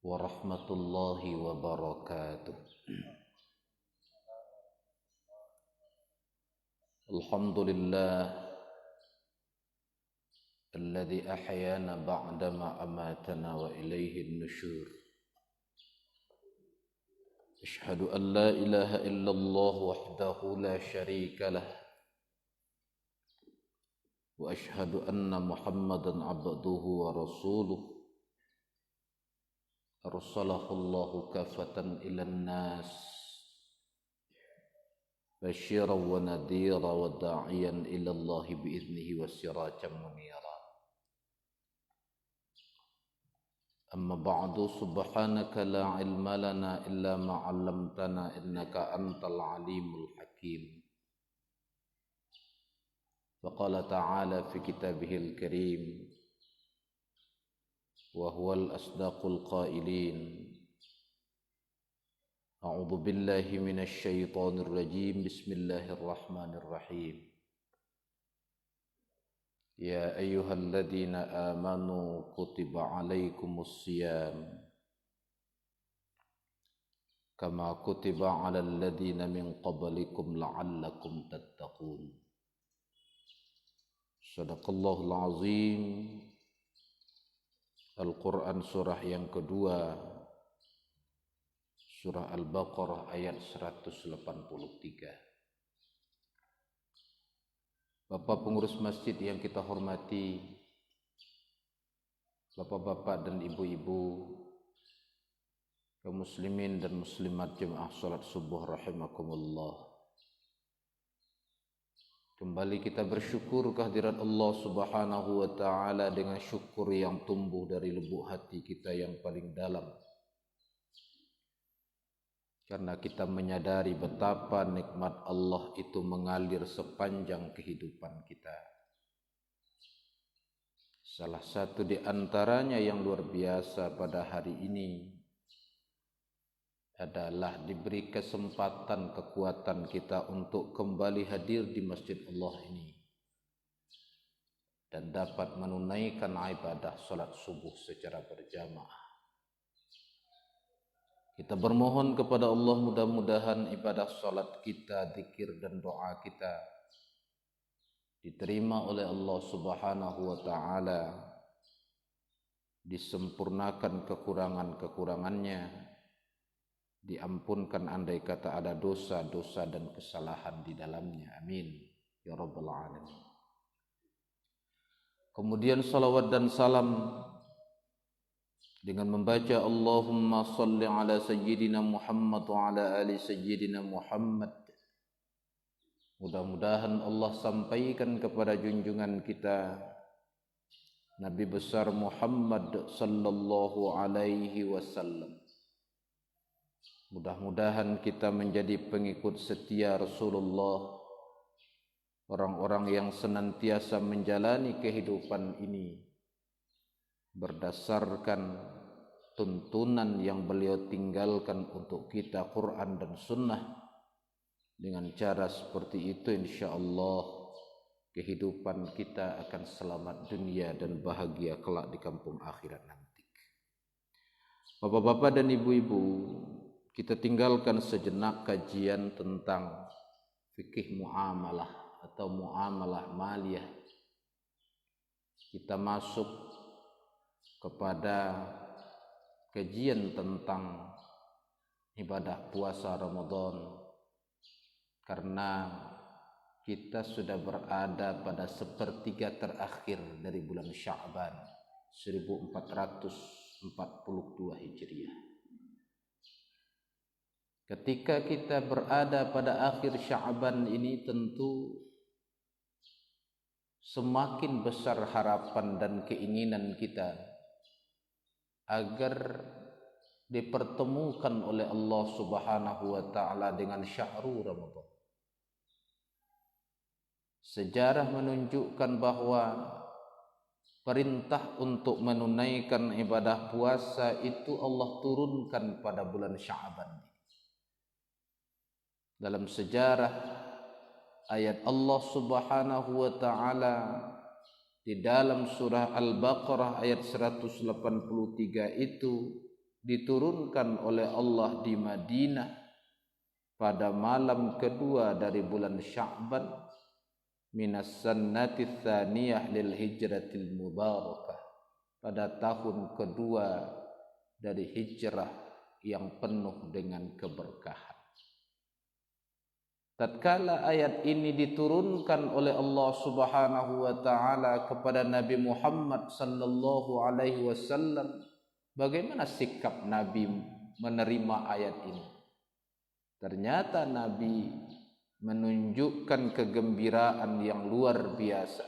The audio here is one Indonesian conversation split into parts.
warahmatullahi wabarakatuh. Alhamdulillah alladzi ahyana ba'dama amatana wa ilaihi an-nusyur. Ashhadu an la ilaha illallah wahdahu la syarika lah wa ashhadu anna Muhammadan abduhu wa rasuluh. Arsalahu kafatan ilan nas basyiran wa nadhira wa da'iyan ila Allah biiznihi wa sirajan munira. Amma ba'du, subhanaka la ilma lana illa ma 'allamtana innaka antal alimul hakim. Wa qala ta'ala fi kitabihil karim wa huwal asdaqul qailin. A'udzu billahi minasy syaithanir rajim. Bismillahirrahmanirrahim. Ya ayyuhalladzina amanu kutiba 'alaikumus shiyam kama kutiba 'alal ladzina min qablikum la'allakum tattaqun. Shadaqallahul azim. Al-Quran surah yang kedua, surah Al-Baqarah ayat 183. Bapak pengurus masjid yang kita hormati, bapak-bapak dan ibu-ibu, kaum muslimin dan muslimat jemaah salat subuh rahimakumullah. Kembali kita bersyukur kehadirat Allah Subhanahu wa ta'ala dengan syukur yang tumbuh dari lubuk hati kita yang paling dalam. Karena kita menyadari betapa nikmat Allah itu mengalir sepanjang kehidupan kita. Salah satu di antaranya yang luar biasa pada hari ini adalah diberi kesempatan kekuatan kita untuk kembali hadir di masjid Allah ini dan dapat menunaikan ibadah salat subuh secara berjamaah. Kita bermohon kepada Allah mudah-mudahan ibadah salat kita, zikir dan doa kita diterima oleh Allah Subhanahu wa ta'ala, disempurnakan kekurangan-kekurangannya, diampunkan andai kata ada dosa-dosa dan kesalahan di dalamnya. Amin ya rabbal alamin. Kemudian salawat dan salam dengan membaca Allahumma salli ala sayyidina Muhammad wa ala ali sayyidina Muhammad. Mudah-mudahan Allah sampaikan kepada junjungan kita Nabi besar Muhammad sallallahu alaihi wasallam. Mudah-mudahan kita menjadi pengikut setia Rasulullah, orang-orang yang senantiasa menjalani kehidupan ini berdasarkan tuntunan yang beliau tinggalkan untuk kita, Quran dan Sunnah. Dengan cara seperti itu insyaallah kehidupan kita akan selamat dunia dan bahagia kelak di kampung akhirat nanti. Bapak-bapak dan ibu-ibu, kita tinggalkan sejenak kajian tentang fikih muamalah atau muamalah maliyah. Kita masuk kepada kajian tentang ibadah puasa Ramadan, karena kita sudah berada pada sepertiga terakhir dari bulan Sya'ban 1442 Hijriah. Ketika kita berada pada akhir Sya'ban ini, tentu semakin besar harapan dan keinginan kita agar dipertemukan oleh Allah Subhanahu wa ta'ala dengan syahrul Ramadan. Sejarah menunjukkan bahwa perintah untuk menunaikan ibadah puasa itu Allah turunkan pada bulan Sya'ban. Dalam sejarah ayat Allah Subhanahu wa ta'ala di dalam surah Al-Baqarah ayat 183 itu diturunkan oleh Allah di Madinah pada malam kedua dari bulan Sya'ban minas sannati tsaniyah lil hijratil mubarakah, pada tahun kedua dari hijrah yang penuh dengan keberkahan. Tatkala ayat ini diturunkan oleh Allah Subhanahu wa taala kepada Nabi Muhammad sallallahu alaihi wasallam, bagaimana sikap Nabi menerima ayat ini? Ternyata Nabi menunjukkan kegembiraan yang luar biasa.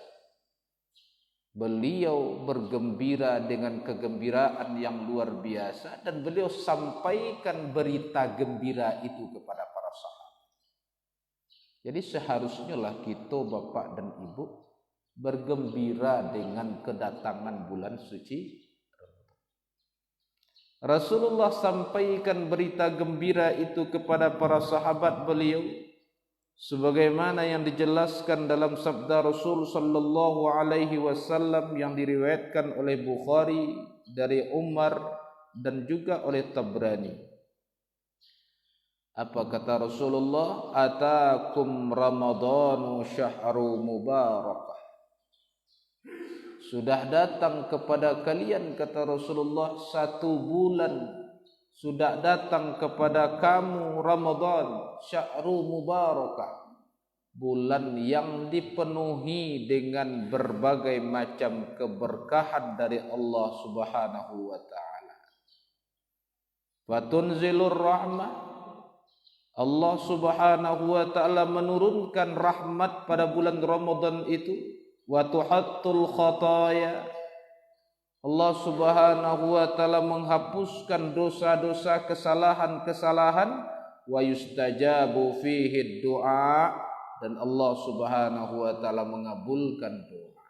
Beliau bergembira dengan kegembiraan yang luar biasa dan beliau sampaikan berita gembira itu kepada para sahabat. Jadi seharusnya lah kita bapak dan ibu bergembira dengan kedatangan bulan suci Rasulullah sampaikan berita gembira itu kepada para sahabat beliau sebagaimana yang dijelaskan dalam sabda Rasul sallallahu alaihi wasallam yang diriwayatkan oleh Bukhari dari Umar dan juga oleh Tabrani. Apa kata Rasulullah? Atakum Ramadhanu syahru mubarakah. Sudah datang kepada kalian, kata Rasulullah, 1 bulan. Sudah datang kepada kamu Ramadan, syahru mubarakah, bulan yang dipenuhi dengan berbagai macam keberkahan dari Allah Subhanahu wa taala. Fatunzilur rahmah, Allah Subhanahu wa taala menurunkan rahmat pada bulan Ramadan itu. Wa tuhattul khataya, Allah Subhanahu wa taala menghapuskan dosa-dosa, kesalahan-kesalahan. Wa yustajabu fihi du'a, dan Allah Subhanahu wa taala mengabulkan doa.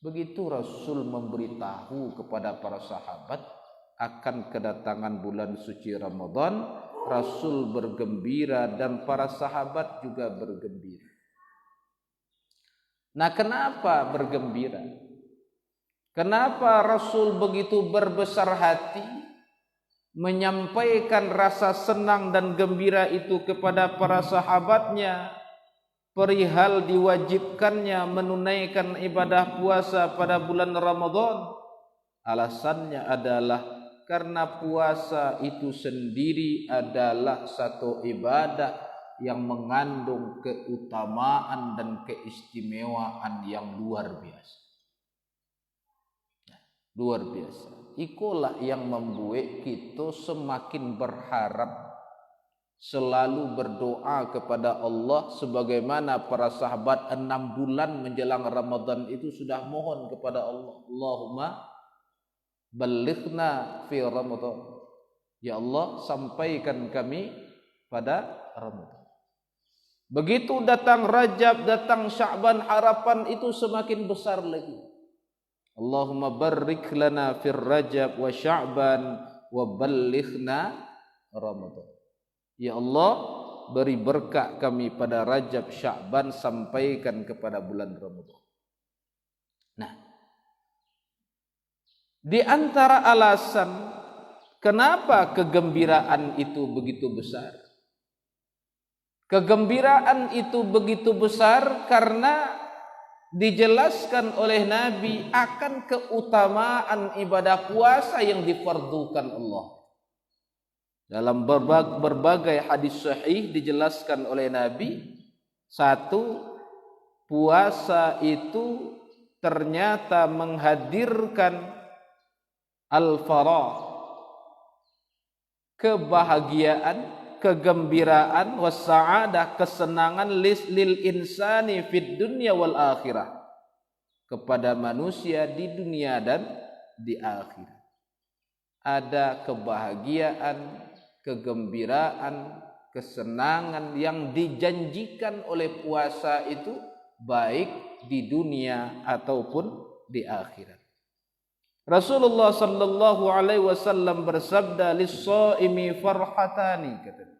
Begitu Rasul memberitahu kepada para sahabat akan kedatangan bulan suci Ramadan. Rasul bergembira dan para sahabat juga bergembira. Nah, kenapa bergembira? Kenapa Rasul begitu berbesar hati menyampaikan rasa senang dan gembira itu kepada para sahabatnya perihal diwajibkannya menunaikan ibadah puasa pada bulan Ramadan? Alasannya adalah karena puasa itu sendiri adalah satu ibadah yang mengandung keutamaan dan keistimewaan yang luar biasa. Luar biasa. Itulah yang membuat kita semakin berharap, selalu berdoa kepada Allah sebagaimana para sahabat 6 bulan menjelang Ramadan itu sudah mohon kepada Allah, Allahumma balighna fi Ramadan. Ya Allah, sampaikan kami pada Ramadan. Begitu datang Rajab, datang Sya'ban, harapan itu semakin besar lagi. Allahumma barik lana fir Rajab wa Sya'ban wa balighna Ramadan. Ya Allah, beri berkah kami pada Rajab, Sya'ban, sampaikan kepada bulan Ramadan. Nah, di antara alasan kenapa kegembiraan itu begitu besar? Kegembiraan itu begitu besar karena dijelaskan oleh Nabi akan keutamaan ibadah puasa yang difardukan Allah. Dalam berbagai hadis sahih dijelaskan oleh Nabi, 1, puasa itu ternyata menghadirkan al-farah, kebahagiaan, kegembiraan, was-sa'adah, kesenangan lil insani fid dunya wal akhirah, kepada manusia di dunia dan di akhirat. Ada kebahagiaan, kegembiraan, kesenangan yang dijanjikan oleh puasa itu baik di dunia ataupun di akhirat. Rasulullah sallallahu alaihi wasallam bersabda, lis-shaimi farhatani, katanya,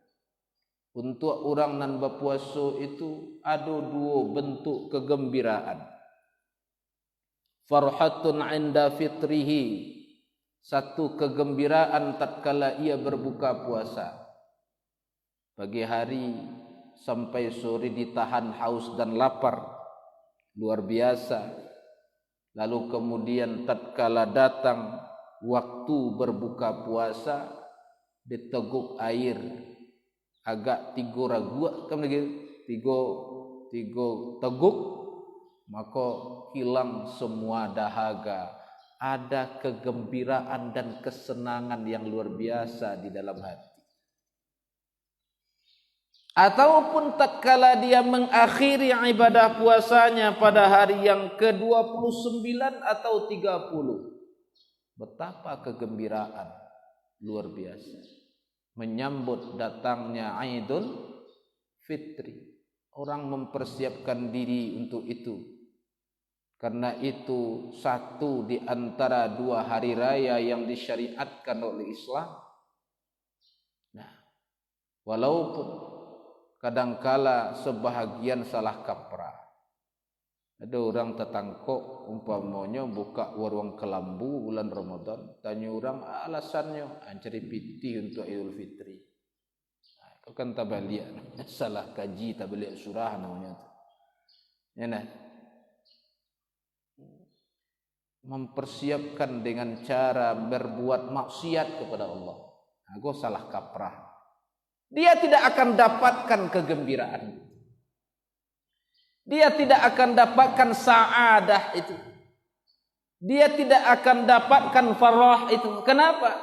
untuk orang nan berpuasa itu ada 2 bentuk kegembiraan. Farhatun 'inda fitrihi, satu kegembiraan tatkala ia berbuka puasa. Pagi hari sampai sore ditahan haus dan lapar, luar biasa. Lalu kemudian tatkala datang waktu berbuka puasa, diteguk air agak tiga ragu kan tiga teguk, maka hilang semua dahaga. Ada kegembiraan dan kesenangan yang luar biasa di dalam hati. Ataupun tatkala dia mengakhiri ibadah puasanya pada hari yang ke-29 atau 30. Betapa kegembiraan luar biasa menyambut datangnya Idul Fitri. Orang mempersiapkan diri untuk itu. Karena itu satu di antara dua hari raya yang disyariatkan oleh Islam. Nah, walaupun kadangkala sebahagian salah kaprah. Ada orang tetangkok umpamanya buka warung kelambu bulan Ramadan, tanya orang alasannya cari piti untuk Idul Fitri. Kau kan tabaliak, salah kaji tabaliak surah namanya. Ya nah. Mempersiapkan dengan cara berbuat maksiat kepada Allah. Aku salah kaprah. Dia tidak akan dapatkan kegembiraan. Dia tidak akan dapatkan sa'adah itu. Dia tidak akan dapatkan farah itu. Kenapa?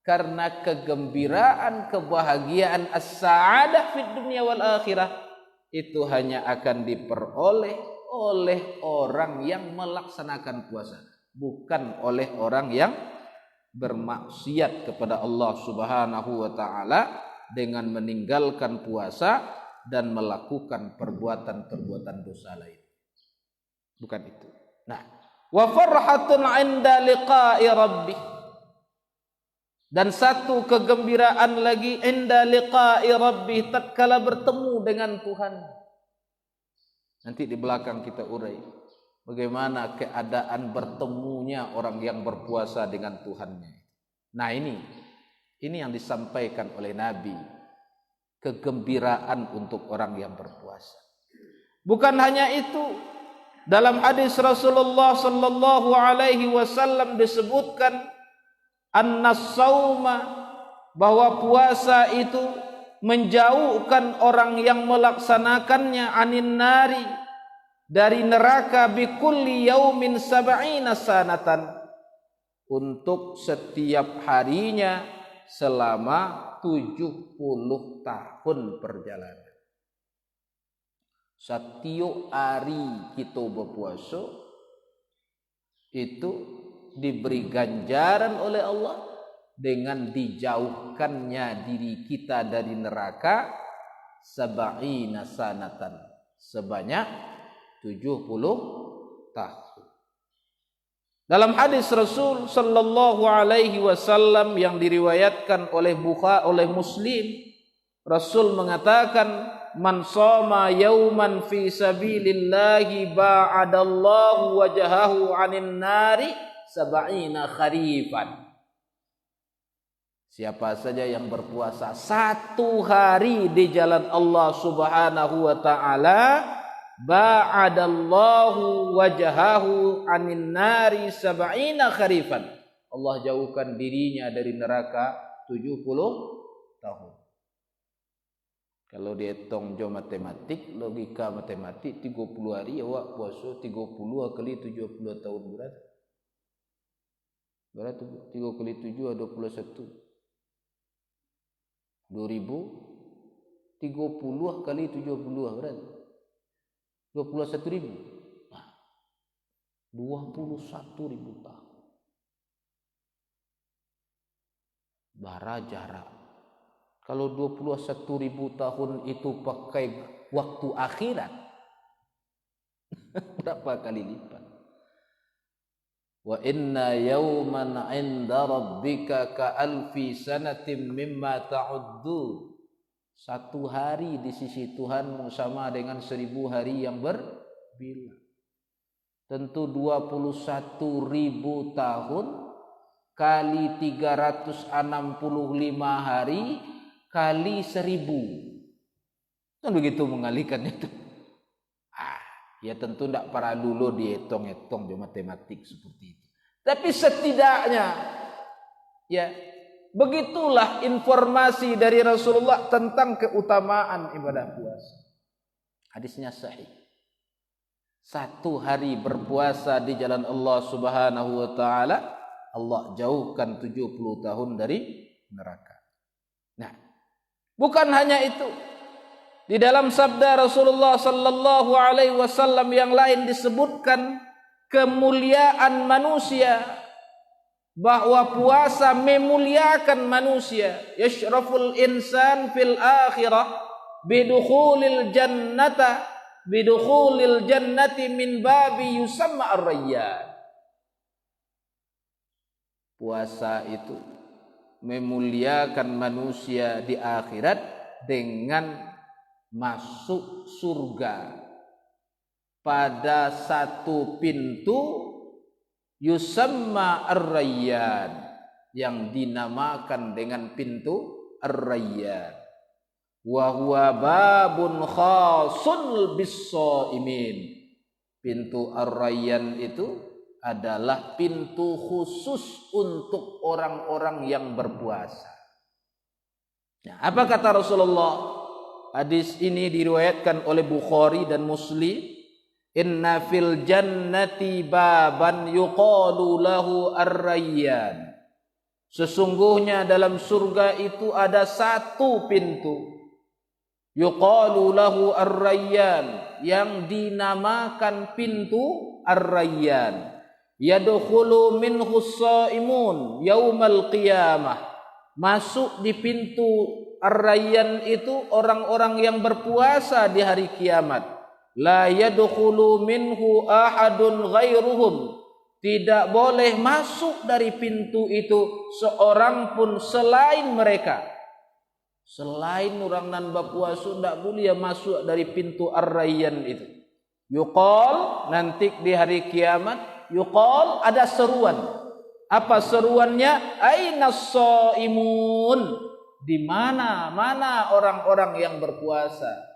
Karena kegembiraan, kebahagiaan as-sa'adah fid dunya wal akhirah itu hanya akan diperoleh oleh orang yang melaksanakan puasa, bukan oleh orang yang bermaksiat kepada Allah Subhanahu wa taala dengan meninggalkan puasa dan melakukan perbuatan-perbuatan dosa lain. Bukan itu. Nah, wa farhatun 'inda liqa'i rabbih. Dan satu kegembiraan lagi 'inda liqa'i rabbih tatkala bertemu dengan Tuhan. Nanti di belakang kita urai bagaimana keadaan bertemunya orang yang berpuasa dengan Tuhannya. Nah, ini yang disampaikan oleh Nabi, kegembiraan untuk orang yang berpuasa. Bukan hanya itu, dalam hadis Rasulullah sallallahu alaihi wasallam disebutkan annas-sauma, bahwa puasa itu menjauhkan orang yang melaksanakannya anin nari, dari neraka, bikulli yaumin sab'ina sanatan, untuk setiap harinya selama 70 tahun perjalanan. Setiap hari kita berpuasa itu diberi ganjaran oleh Allah dengan dijauhkannya diri kita dari neraka sab'ina sanatan, sebanyak 70 tahun. Dalam hadis Rasul sallallahu alaihi wasallam yang diriwayatkan oleh Bukhari, oleh Muslim, Rasul mengatakan, man shoma yauman fi sabilillahi ba'adallahu wajhahu 'anil nari sab'ina kharifan. Siapa saja yang berpuasa satu hari di jalan Allah Subhanahu wa taala, ba'adallahu wajhahu 'anil nari sab'ina kharifan. Allah jauhkan dirinya dari neraka 70 tahun. Kalau dihitung jo matematik, logika matematik, 30 hari awak puasa 30 kali 70 tahun berapa? Berapa 3 kali 7 21. 2000 30 kali 70 berapa? 21.000. Nah, 21.000 tahun. Bara jarak. Kalau 21.000 tahun itu pakai waktu akhirat, berapa kali lipat? Wa inna yawman 'inda rabbika ka alfi sanatin mimma ta'uddun. Satu hari di sisi Tuhanmu sama dengan 1000 hari yang berbilang. Tentu 21.000 tahun kali 365 hari kali 1000. Kan begitu mengalihkan itu. Ya tentu tidak para dulu dihitung-hitung di matematik seperti itu. Tapi setidaknya ya begitulah informasi dari Rasulullah tentang keutamaan ibadah puasa. Hadisnya sahih. 1 hari berpuasa di jalan Allah Subhanahu wa taala, Allah jauhkan 70 tahun dari neraka. Nah, bukan hanya itu. Di dalam sabda Rasulullah sallallahu alaihi wasallam yang lain disebutkan kemuliaan manusia, bahwa puasa memuliakan manusia. Yashraful insan fil akhirah bidukhulil jannati min babi yusamma ar-rayyan. Puasa itu memuliakan manusia di akhirat dengan masuk surga pada satu pintu yusamma ar-rayyan, yang dinamakan dengan pintu ar-rayyan. Wa huwa babun khasun bis-shaimin. Pintu ar-rayyan itu adalah pintu khusus untuk orang-orang yang berpuasa. Nah, apa kata Rasulullah? Hadis ini diriwayatkan oleh Bukhari dan Muslim. Inna fil jannati baban yuqalu lahu ar-rayyan. Sesungguhnya dalam surga itu ada satu pintu. Yuqalu lahu ar-rayyan, yang dinamakan pintu ar-rayyan. Yadkhulu minhu as-shaimun yaumal qiyamah. Masuk di pintu ar-rayyan itu orang-orang yang berpuasa di hari kiamat. La yadkhulu minhu ahadun ghairuhum. Tidak boleh masuk dari pintu itu seorang pun selain mereka. Selain orang nan berpuasa tidak boleh masuk dari pintu ar-rayyan itu. Yuqal, nanti di hari kiamat, yuqal, ada seruan. Apa seruannya? Aina shaimun? Di mana orang-orang yang berpuasa?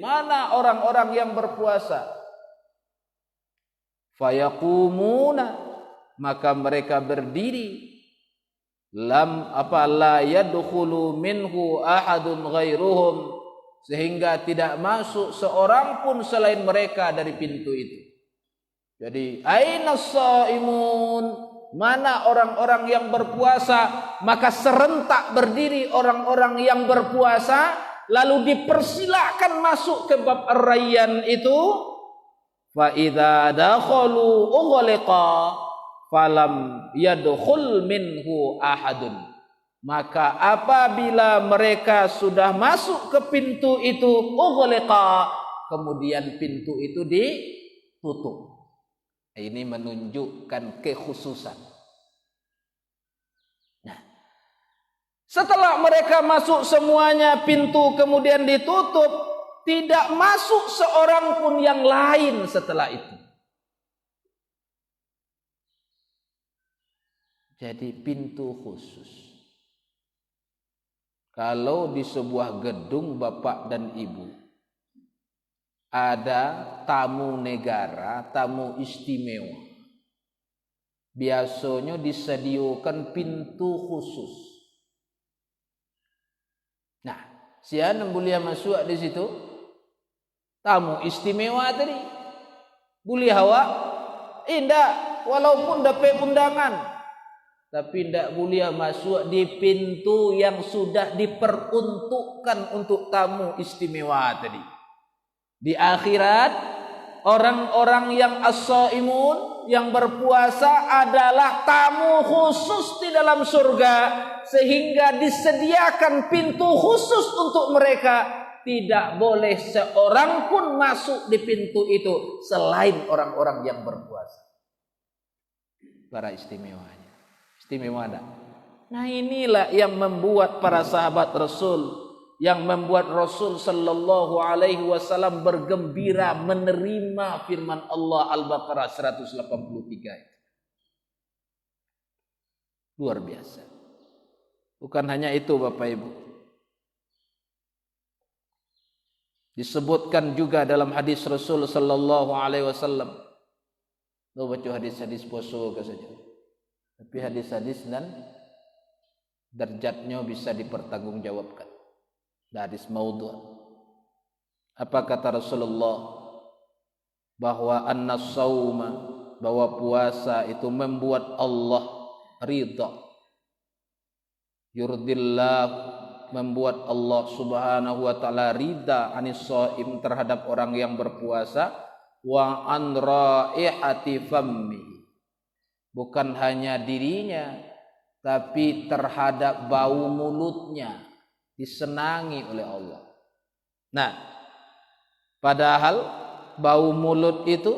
Mana orang-orang yang berpuasa? Fayaqumuna, maka mereka berdiri. La yadkhulu minhu ahadun ghairuhum, sehingga tidak masuk seorang pun selain mereka dari pintu itu. Jadi aina shaimun? Mana orang-orang yang berpuasa? Maka serentak berdiri orang-orang yang berpuasa, lalu dipersilakan masuk ke bab ar-rayyan itu. Fa idza dakhalu ughliqa falam yadkhul minhu ahadun. Maka apabila mereka sudah masuk ke pintu itu, ughliqa, kemudian pintu itu ditutup. Ini menunjukkan kekhususan. Nah, setelah mereka masuk semuanya, pintu kemudian ditutup, tidak masuk seorang pun yang lain setelah itu. Jadi pintu khusus. Kalau di sebuah gedung bapak dan ibu ada tamu negara, tamu istimewa, biasanya disediakan pintu khusus. Nah, siapa yang boleh masuk di situ? Tamu istimewa tadi. Boleh hawa? Tidak, walaupun dapat undangan. Tapi tidak boleh masuk di pintu yang sudah diperuntukkan untuk tamu istimewa tadi. Di akhirat, orang-orang yang as-shaimun, yang berpuasa adalah tamu khusus di dalam surga, sehingga disediakan pintu khusus untuk mereka. Tidak boleh seorang pun masuk di pintu itu selain orang-orang yang berpuasa. Para istimewanya. Istimewa ada. Nah, inilah yang membuat para sahabat Rasul, yang membuat Rasul sallallahu alaihi wasallam bergembira menerima firman Allah Al-Baqarah 183. Luar biasa. Bukan hanya itu Bapak Ibu. Disebutkan juga dalam hadis Rasul sallallahu alaihi wasallam. Lo baca hadis-hadis poso ke saja. Tapi hadis-hadis dan derajatnya bisa dipertanggungjawabkan. Hadis maudhu'. Apa kata Rasulullah? Bahwa an-sauma, bahwa puasa itu membuat Allah ridha. Yurdillah, membuat Allah Subhanahu wa taala ridha anis shaim, terhadap orang yang berpuasa, wa an raihati fammi, bukan hanya dirinya tapi terhadap bau mulutnya disenangi oleh Allah. Nah, padahal bau mulut itu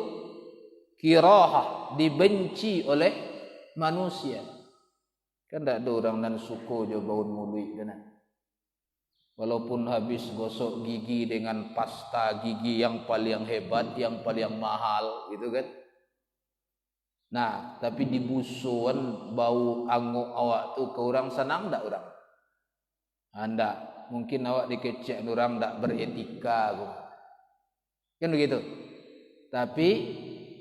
kirahah, dibenci oleh manusia. Kan tidak ada orang dan suko jo bau mulut kan. Walaupun habis gosok gigi dengan pasta gigi yang paling hebat, yang paling mahal, gitu kan. Nah, tapi dibusuan bau anguk awak tu ke orang senang tak orang? Anda mungkin awak dikecek orang tak beretika, kan begitu. Tapi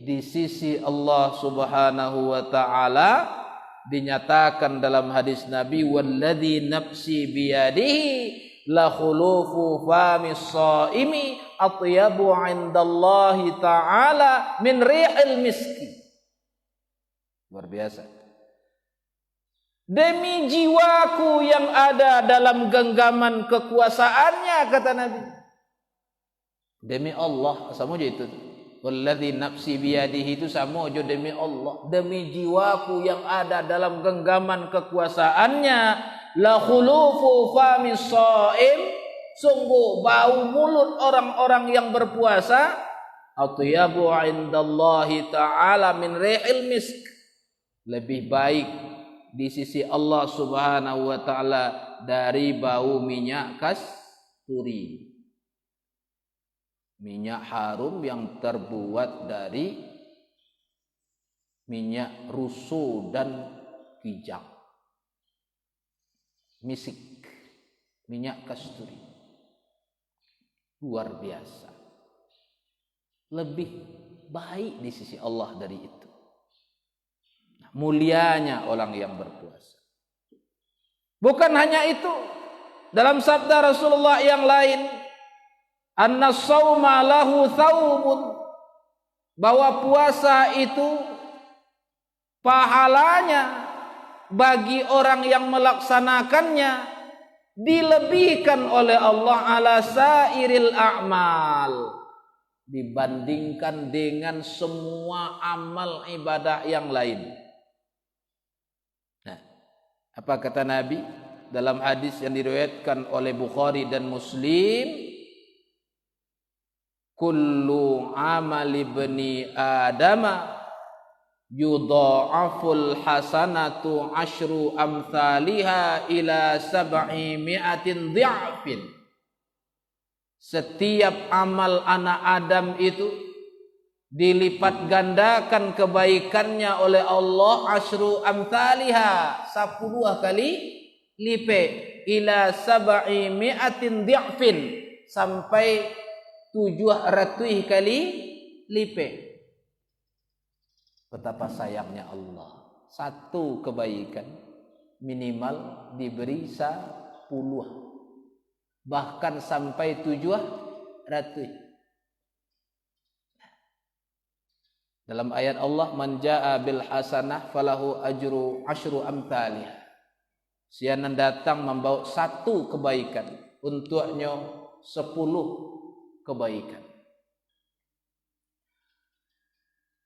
di sisi Allah Subhanahu wa taala dinyatakan dalam hadis Nabi, walladzi nafsi biyadihi la khulufu famis shaimi atyabu 'indallahi ta'ala min rihil miski. Luar biasa. Demi jiwaku yang ada dalam genggaman kekuasaannya, kata Nabi. Demi Allah, sama aja itu. Walladzi nafsi biyadihi itu sama aja demi Allah. Demi jiwaku yang ada dalam genggaman kekuasaannya, la khulufu famis shaim, sungguh bau mulut orang-orang yang berpuasa, atyabu 'indallahi ta'ala min rihil misk, lebih baik di sisi Allah Subhanahu wa taala dari bau minyak kasturi. Minyak harum yang terbuat dari minyak rusu dan kijang. Misik, minyak kasturi. Luar biasa. Lebih baik di sisi Allah dari itu. Mulianya orang yang berpuasa. Bukan hanya itu. Dalam sabda Rasulullah yang lain, annas-sauma lahu thawbun, bahwa puasa itu pahalanya bagi orang yang melaksanakannya dilebihkan oleh Allah ala sairil a'mal, dibandingkan dengan semua amal ibadah yang lain. Nah, apa kata Nabi dalam hadis yang diriwayatkan oleh Bukhari dan Muslim? Kullu amali bani adama yudha'aful hasanatu asyru amthaliha ila sab'i mi'atin dhi'afin. Setiap amal anak Adam itu dilipat gandakan kebaikannya oleh Allah, asyru amthaliha, 10 kali lipat, ila sab'i mi'atin dhi'afin, sampai 700 kali lipat. Betapa sayangnya Allah. Satu kebaikan minimal diberi 10, bahkan sampai 700. Dalam ayat Allah, man jaa bil hasanah falahu ajru asyru amthaliha. Siapa datang membawa 1 kebaikan, untuknya 10 kebaikan.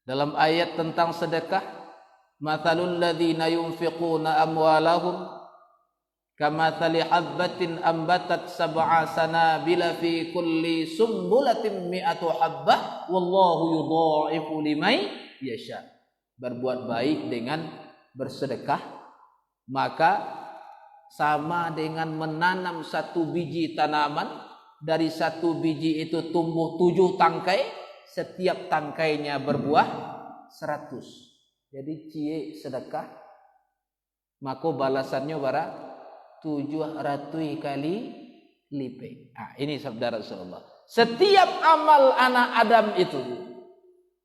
Dalam ayat tentang sedekah, mathalul ladzina yunfiquna amwalahum kamathali habbatin ambatat sab'a sanabila fi kulli sumbulatin mi'atu habbah wallahu yudha'ifu liman yasha. Berbuat baik dengan bersedekah maka sama dengan menanam 1 biji tanaman. Dari 1 biji itu tumbuh 7 tangkai, setiap tangkainya berbuah 100. Jadi cie sedekah maka balasannya bara 700 kali lipat. Nah, ini sabda Rasulullah. Setiap amal anak Adam itu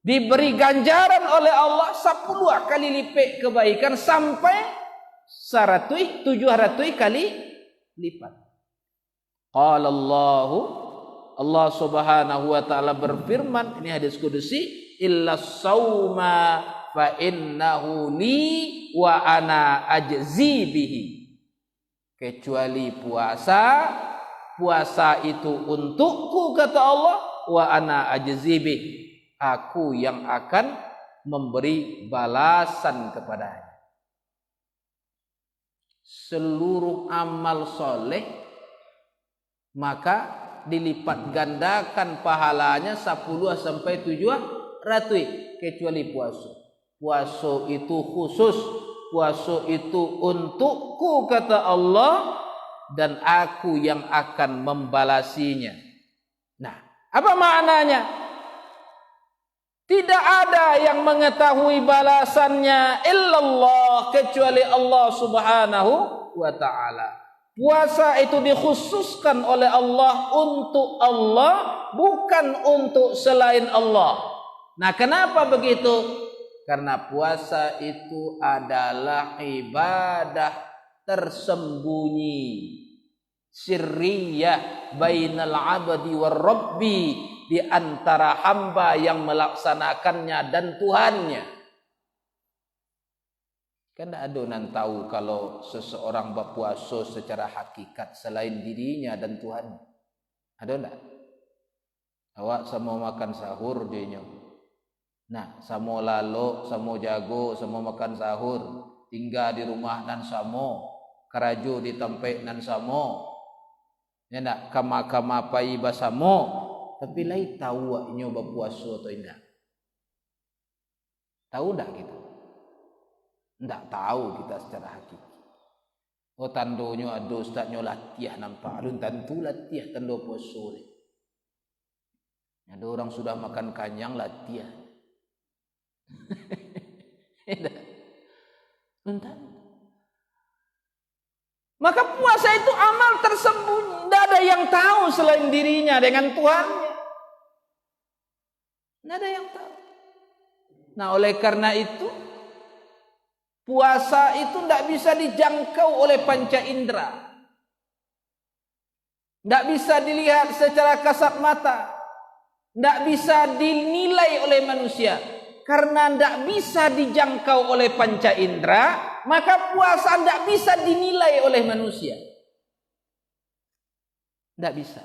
diberi ganjaran oleh Allah 10 kali lipat kebaikan sampai 700 kali lipat. Qala Allah Subhanahu wa taala berfirman, ini hadis kudusi, illa sauma fa innahu li wa ana ajzi bihi. Kecuali puasa itu untukku kata Allah, wa ana ajzi bihi, aku yang akan memberi balasan kepadanya. Seluruh amal soleh maka dilipat gandakan pahalanya 10 sampai 700 kecuali puasa. Puasa itu khusus, puasa itu untukku kata Allah dan aku yang akan membalasinya. Nah, apa maknanya? Tidak ada yang mengetahui balasannya illallah kecuali Allah Subhanahu wa taala. Puasa itu dikhususkan oleh Allah untuk Allah, bukan untuk selain Allah. Nah, kenapa begitu? Karena puasa itu adalah ibadah tersembunyi, sirriyah bainal abdi war rabbi, di antara hamba yang melaksanakannya dan Tuhannya. Kan tidak ada yang tahu kalau seseorang berpuasa secara hakikat selain dirinya dan Tuhan. Ada tidak? Awak sama makan sahur dia. Nah, sama lalu, sama jago, sama makan sahur, tinggal di rumah nan samo, kerajo di tempat nan samo. Ya nak kama-kama pai basamo. Tapi lain tahu awaknya berpuasa atau tidak. Tahu tak kita? Tidak tahu kita secara hakiki. Oh tandonya ada ustaznya latihan nampak. Alun tentu latihan tando puasa. Ada orang sudah makan kanyang latihan. Entah. Maka puasa itu amal tersembunyi. Tidak ada yang tahu selain dirinya dengan Tuhannya. Tidak ada yang tahu. Nah, oleh karena itu, puasa itu tidak bisa dijangkau oleh panca indera. Tidak bisa dilihat secara kasat mata. Tidak bisa dinilai oleh manusia. Karena tidak bisa dijangkau oleh panca indera, maka puasa tidak bisa dinilai oleh manusia. Tidak bisa.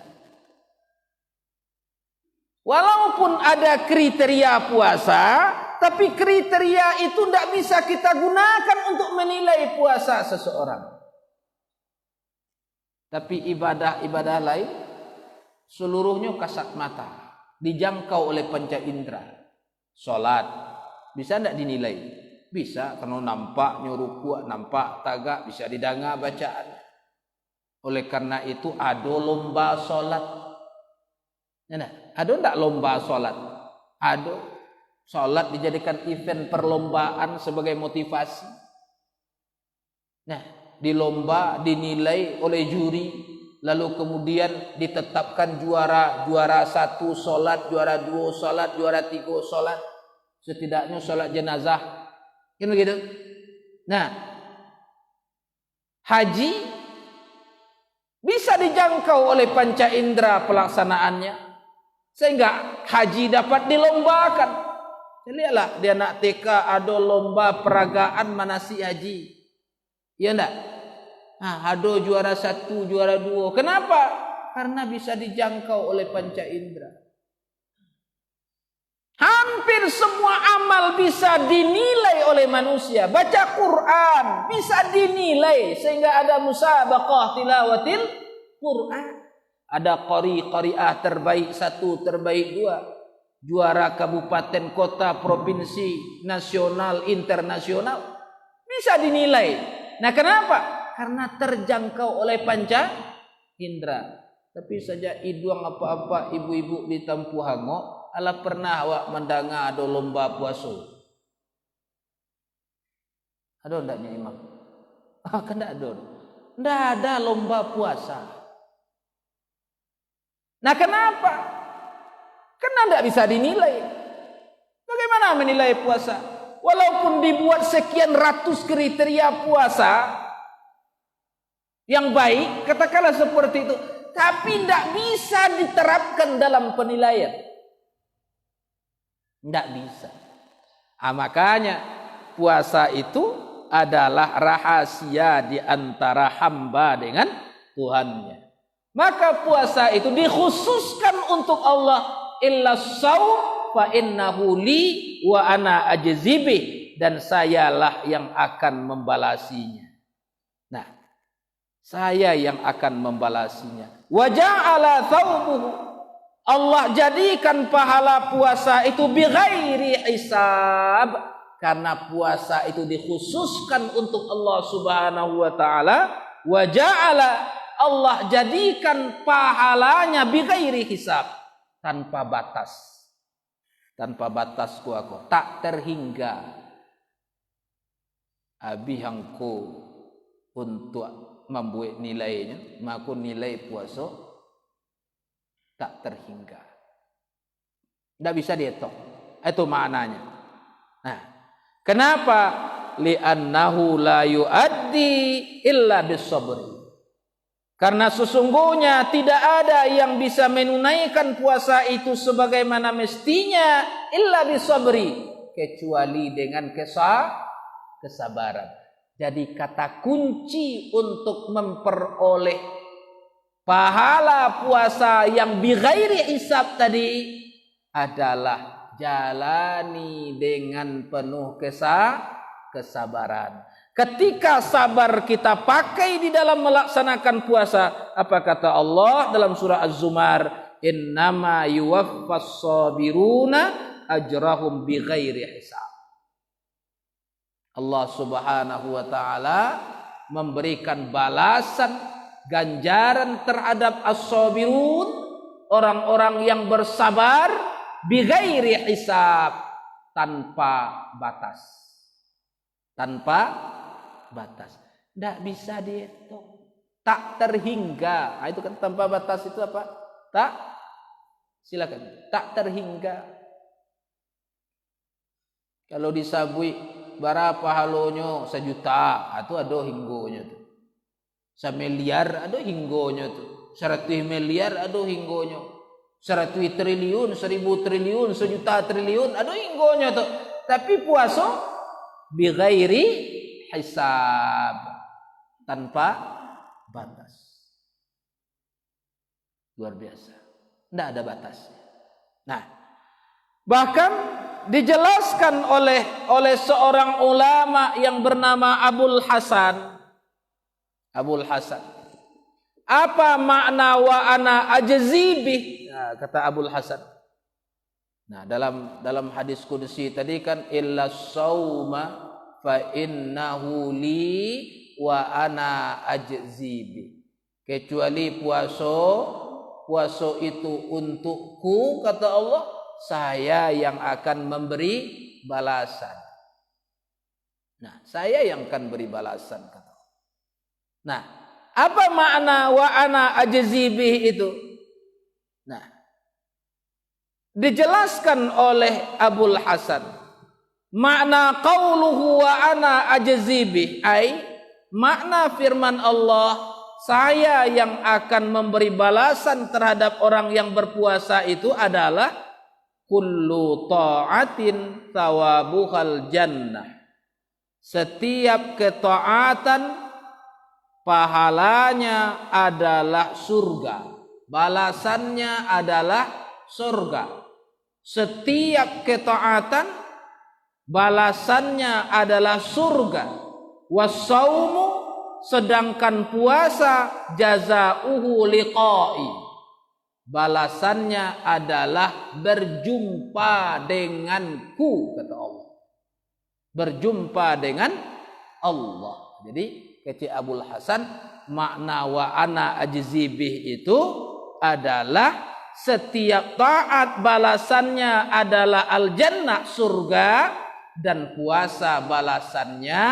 Walaupun ada kriteria puasa, tapi kriteria itu tidak bisa kita gunakan untuk menilai puasa seseorang. Tapi ibadah-ibadah lain seluruhnya kasat mata, dijangkau oleh panca indera. Salat bisa tidak dinilai? Bisa, karena nampak nyuruh, nampak tagak, bisa didengar bacaan. Oleh karena itu ada lomba salat. Ada tidak lomba salat? Ada. Salat dijadikan event perlombaan sebagai motivasi. Nah, di lomba dinilai oleh juri, lalu kemudian ditetapkan juara 1 salat, juara 2 salat, juara 3 salat, setidaknya salat jenazah. Kan begitu? Nah, haji bisa dijangkau oleh panca indera pelaksanaannya, sehingga haji dapat dilombakan. Lihatlah di anak TK ada lomba peragaan manasik haji. Ya enggak? Nah, ada juara 1, juara 2. Kenapa? Karena bisa dijangkau oleh panca indera. Hampir semua amal bisa dinilai oleh manusia. Baca Quran bisa dinilai sehingga ada musabaqah tilawatil Quran. Ada qari'ah terbaik 1, terbaik 2. Juara kabupaten, kota, provinsi, nasional, internasional bisa dinilai. Nah, kenapa? Karena terjangkau oleh panca indera. Tapi saja iduang apa-apa ibu-ibu di Tampu Hango, ala pernah awak mendengar ada lomba puasa? Ada ndaknya imam? Kan tidak ada lomba puasa. Nah kenapa? Karena tidak bisa dinilai. Bagaimana menilai puasa? Walaupun dibuat sekian ratus kriteria puasa yang baik, katakanlah seperti itu, tapi tidak bisa diterapkan dalam penilaian. Tidak bisa. Makanya puasa itu adalah rahasia di antara hamba dengan Tuhannya. Maka puasa itu dikhususkan untuk Allah. Illa shaum fa innahu li wa ana ajzibi, dan sayalah yang akan membalasinya. Nah, saya yang akan membalasinya. Wa ja'ala thawbuhu, Allah jadikan pahala puasa itu bighairi hisab, karena puasa itu dikhususkan untuk Allah Subhanahu wa taala. Wa ja'ala, Allah jadikan pahalanya bighairi hisab, tanpa batas. Tanpa batas aku tak terhingga abihangku untuk membuat nilainya, maka nilai puasa tak terhingga. Tidak bisa dihitung. Itu maknanya. Nah, kenapa? Li'annahu la yu'addi illa bisabri. Karena sesungguhnya tidak ada yang bisa menunaikan puasa itu sebagaimana mestinya illa bisabri, kecuali dengan kesabaran. Jadi kata kunci untuk memperoleh pahala puasa yang bighairi hisab tadi adalah jalani dengan penuh kesabaran. Ketika sabar kita pakai di dalam melaksanakan puasa, apa kata Allah dalam surah Az-Zumar? Innama yuwaffas sabiruna ajrahum bighairi hisab. Allah Subhanahu wa taala memberikan balasan ganjaran terhadap as-sabirun, orang-orang yang bersabar, bighairi hisab, tanpa batas. Tanpa batas. Tidak bisa dihitung. Tak terhingga. Nah, itu kan tanpa batas itu apa? Tak. Silakan. Tak terhingga. Kalau disabui berapa halonya? 1 juta. Itu ada hinggonya tuh. 1 miliar ada hinggonya tuh. 100 miliar ada hinggonya. 100 triliun, 1000 triliun, 1 juta triliun ada hinggonya tuh. Tapi puasa bighairi hisab, tanpa batas. Luar biasa. Tidak ada batas. Nah, bahkan dijelaskan oleh seorang ulama yang bernama Abul Hasan. Abul Hasan. Apa makna wa ana ajzibih? Nah, kata Abul Hasan. Nah, dalam hadis qudsi tadi kan illa shauma fa innahu li wa ana ajzibi. Kecuali puasa itu untukku, kata Allah, saya yang akan memberi balasan. Nah, saya yang akan beri balasan, kata Allah. Nah, apa makna wa ana ajzibi itu? Nah, dijelaskan oleh Abul Hasan. Makna qauluhu wa ana ajzibih, ai makna firman Allah, saya yang akan memberi balasan terhadap orang yang berpuasa itu adalah kullu ta'atin thawabuhal jannah. Setiap ketaatan pahalanya adalah surga, balasannya adalah surga. Setiap ketaatan balasannya adalah surga. Wasaumu, sedangkan puasa jazauhu liqai, balasannya adalah berjumpa denganku, kata Allah. Berjumpa dengan Allah. Jadi kata Abul Hasan, makna wa ana ajzibih itu adalah setiap taat balasannya adalah al-jannah, surga, dan puasa balasannya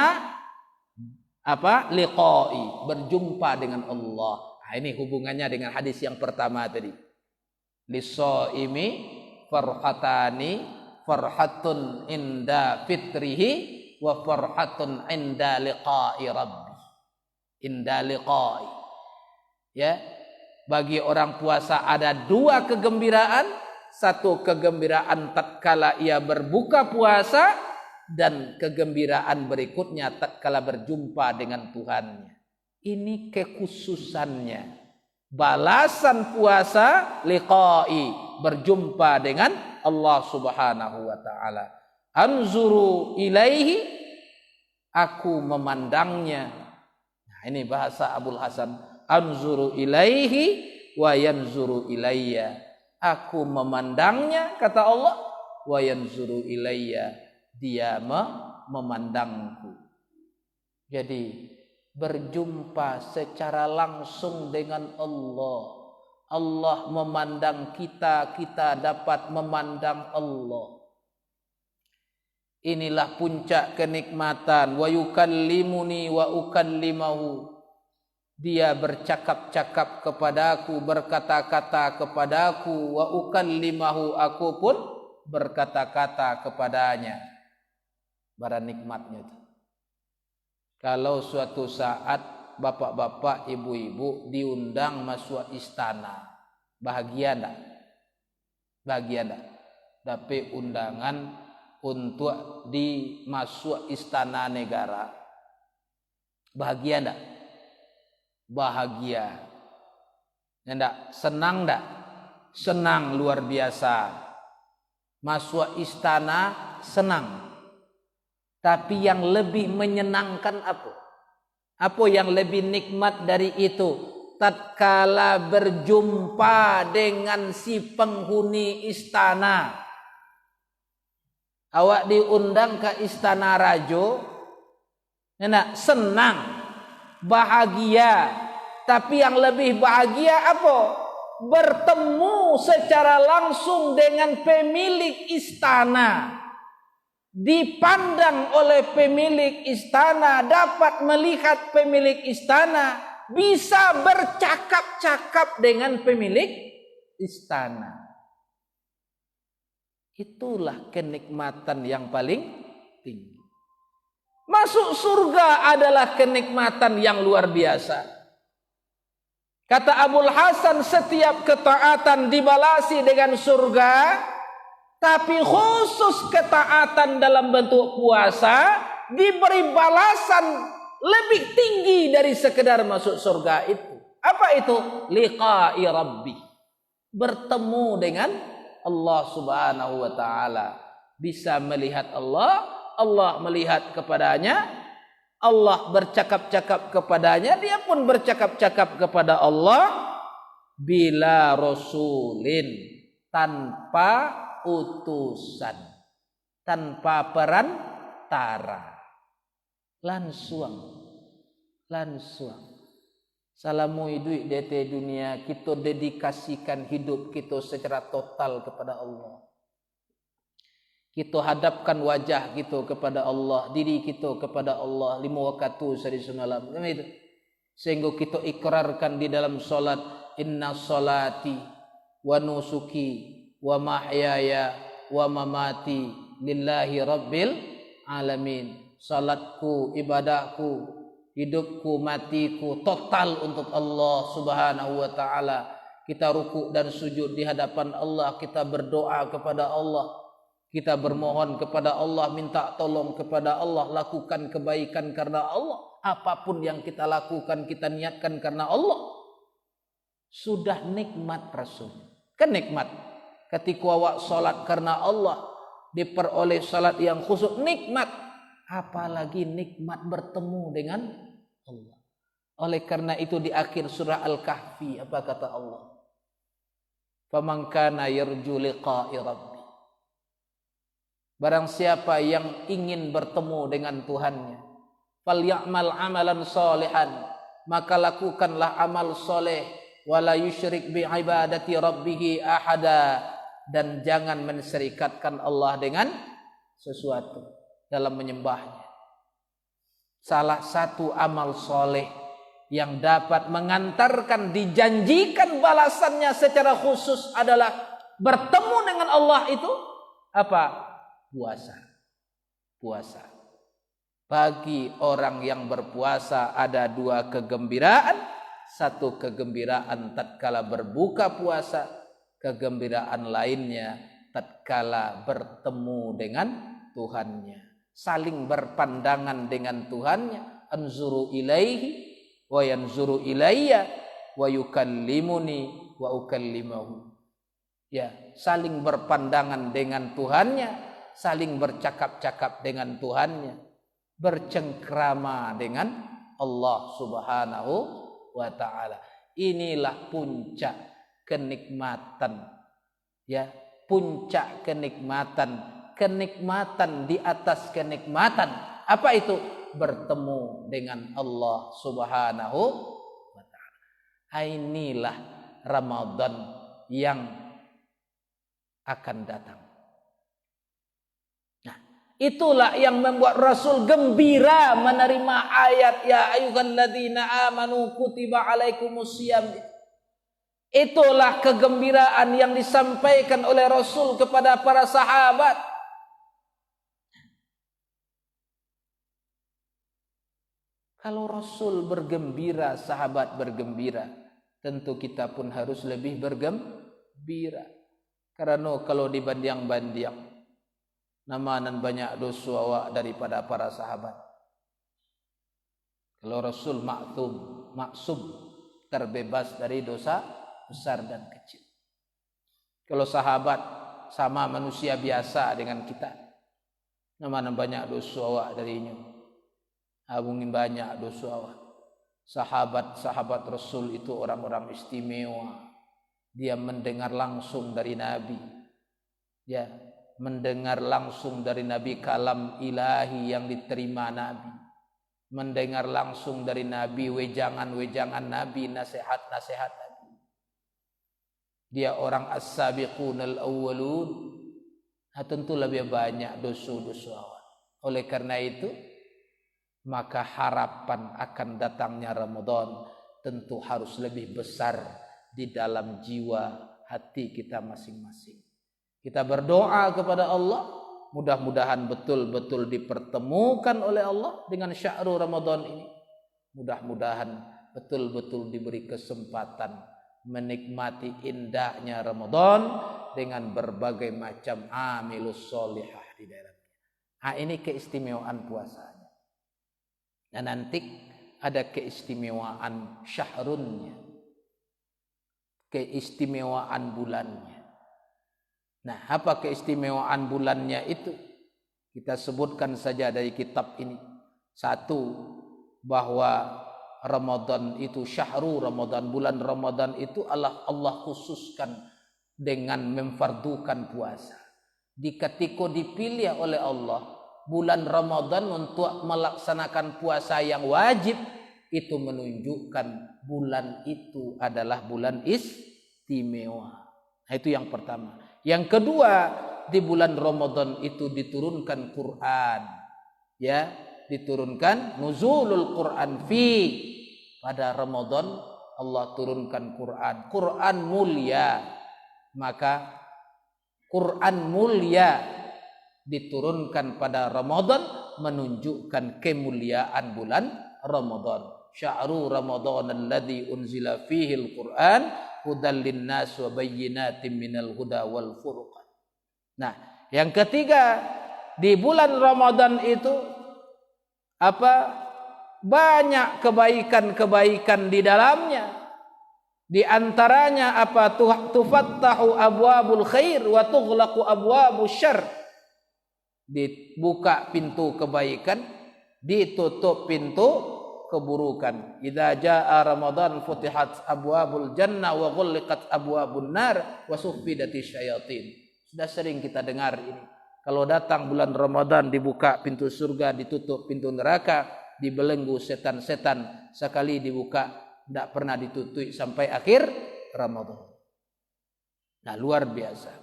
apa? Liqa'i, berjumpa dengan Allah. Nah, ini hubungannya dengan hadis yang pertama tadi. Lis-shaimi farhatani, farhatun inda fitrihi wa farhatun inda liqa'i rabbi. Inda liqa'i. Ya. Bagi orang puasa ada dua kegembiraan. Satu kegembiraan tatkala ia berbuka puasa, dan kegembiraan berikutnya tatkala berjumpa dengan Tuhannya. Ini kekhususannya. Balasan puasa liqa'i, berjumpa dengan Allah Subhanahu wa taala. Anzuru ilaihi, aku memandangnya. Nah, ini bahasa Abul Hasan. Anzuru ilaihi wa yanzuru ilayya. Aku memandangnya, kata Allah, wa yanzuru ilayya, dia memandangku. Jadi berjumpa secara langsung dengan Allah. Allah memandang kita, kita dapat memandang Allah. Inilah puncak kenikmatan. Wa yukallimuni wa ukallimahu. Dia bercakap-cakap kepadaku, berkata-kata kepadaku, wa ukallimahu, aku pun berkata-kata kepadanya. Bara nikmatnya itu. Kalau suatu saat bapak-bapak, ibu-ibu diundang masuk istana, bahagia enggak? Bahagia enggak? Tapi undangan untuk dimasuk istana negara, bahagia enggak? Bahagia. Enggak? Senang enggak? Senang luar biasa. Masuk istana senang. Tapi yang lebih menyenangkan apa? Apa yang lebih nikmat dari itu? Tatkala berjumpa dengan si penghuni istana. Awak diundang ke istana rajo, enak, senang, bahagia. Tapi yang lebih bahagia apa? Bertemu secara langsung dengan pemilik istana. Dipandang oleh pemilik istana, dapat melihat pemilik istana, bisa bercakap-cakap dengan pemilik istana. Itulah kenikmatan yang paling tinggi. Masuk surga adalah kenikmatan yang luar biasa. Kata Abul Hasan, setiap ketaatan dibalasi dengan surga. Tapi khusus ketaatan dalam bentuk puasa diberi balasan lebih tinggi dari sekedar masuk surga itu. Apa itu? Liqa'i Rabbi. Bertemu dengan Allah Subhanahu wa taala. Bisa melihat Allah, Allah melihat kepadanya, Allah bercakap-cakap kepadanya, dia pun bercakap-cakap kepada Allah. Bila rasulin, tanpa utusan, tanpa perantara, langsung salamu duit DT dunia, kita dedikasikan hidup kita secara total kepada Allah. Kita hadapkan wajah kita kepada Allah, diri kita kepada Allah 5 waktu sehari semalam, itu sehingga kita ikrarkan di dalam solat, inna solati wa nusuki wa mahyaya wa mamati lillahi rabbil alamin. Salatku, ibadahku, hidupku, matiku total untuk Allah Subhanahu wa taala. Kita rukuk dan sujud di hadapan Allah, kita berdoa kepada Allah, kita bermohon kepada Allah, minta tolong kepada Allah, lakukan kebaikan karena Allah. Apapun yang kita lakukan, kita niatkan karena Allah. Sudah nikmat Rasul. Kan nikmat. Ketika awak salat karena Allah, diperoleh salat yang khusus, nikmat. Apalagi nikmat bertemu dengan Allah. Oleh karena itu di akhir surah Al-Kahfi apa kata Allah? Faman kana yarju liqa'i rabbi. Barang siapa yang ingin bertemu dengan Tuhannya, falyamal amalan salihan, maka lakukanlah amal soleh, wala yusyrik bi ibadati rabbih ahada, dan jangan menserikatkan Allah dengan sesuatu dalam menyembahnya. salah satu amal soleh yang dapat mengantarkan dijanjikan balasannya secara khusus adalah bertemu dengan Allah itu apa? Puasa. Puasa. Bagi orang yang berpuasa ada dua kegembiraan. Satu kegembiraan tatkala berbuka puasa, kegembiraan lainnya tatkala bertemu dengan Tuhannya, saling berpandangan dengan Tuhannya. Anzuru ilaihi wa yanzuru ilayya wa yukallimuni wa ukallimahu. Ya, saling berpandangan dengan Tuhannya, saling bercakap-cakap dengan Tuhannya, bercengkrama dengan Allah Subhanahu wa ta'ala. Inilah puncak kenikmatan, ya, puncak kenikmatan, kenikmatan di atas kenikmatan. Apa itu? Bertemu dengan Allah Subhanahu wa ta'ala. Inilah Ramadan yang akan datang. Itulah yang membuat Rasul gembira menerima ayat ya ayyuhalladzina amanu kutiba alaikumusiyam. Itulah kegembiraan yang disampaikan oleh Rasul kepada para sahabat. Kalau Rasul bergembira, sahabat bergembira, tentu kita pun harus lebih bergembira. Karena kalau dibanding-banding namanan banyak dosa awak daripada para sahabat. Kalau Rasul maksum, terbebas dari dosa besar dan kecil. Kalau sahabat sama manusia biasa dengan kita, namanan banyak dosa awak darinya. Abungin banyak dosa awak. Sahabat-sahabat Rasul itu orang-orang istimewa. Dia mendengar langsung dari Nabi. Ya, mendengar langsung dari Nabi kalam ilahi yang diterima Nabi. Mendengar langsung dari Nabi wejangan-wejangan Nabi, nasihat-nasihat Nabi. Dia orang as-sabiqunal awwalun. Tentu lebih banyak dosa-dosa awal. Oleh karena itu, maka harapan akan datangnya Ramadan tentu harus lebih besar di dalam jiwa hati kita masing-masing. Kita berdoa kepada Allah, mudah-mudahan betul-betul dipertemukan oleh Allah dengan syahrul Ramadan ini. Mudah-mudahan betul-betul diberi kesempatan menikmati indahnya Ramadan dengan berbagai macam amilus solihah di dalamnya. Ini keistimewaan puasanya. Dan nanti ada keistimewaan syahrunnya, keistimewaan bulannya. Nah, apa keistimewaan bulannya itu? Kita sebutkan saja dari kitab ini. Satu, bahwa Ramadan itu syahrul Ramadan, bulan Ramadan itu Allah khususkan dengan memfardukan puasa. Ketika dipilih oleh Allah bulan Ramadan untuk melaksanakan puasa yang wajib, itu menunjukkan bulan itu adalah bulan istimewa. Nah, itu yang pertama. Yang kedua, di bulan Ramadan itu diturunkan Quran. Ya, diturunkan nuzulul Quran pada Ramadan Allah turunkan Quran. Quran mulia. Maka Quran mulia diturunkan pada Ramadan menunjukkan kemuliaan bulan Ramadan. Sya'ru Ramadan alladzi unzila fihi al-Qur'an hudal linnas wa bayyinatin minal huda wal furqan. Nah, yang ketiga, di bulan Ramadan itu banyak kebaikan-kebaikan di dalamnya. Di antaranya tufattahu abwabul khair wa tughlaqu abwabus syarr. Dibuka pintu kebaikan, ditutup pintu keburukan. Idza jaa Ramadan futihat abwabul jannah wa ghulliqat abwabun nar wa suffidatish syayatin. Sudah sering kita dengar ini. Kalau datang bulan Ramadan dibuka pintu surga, ditutup pintu neraka, dibelenggu setan-setan. Sekali dibuka tidak pernah ditutup sampai akhir Ramadan. Nah, luar biasa.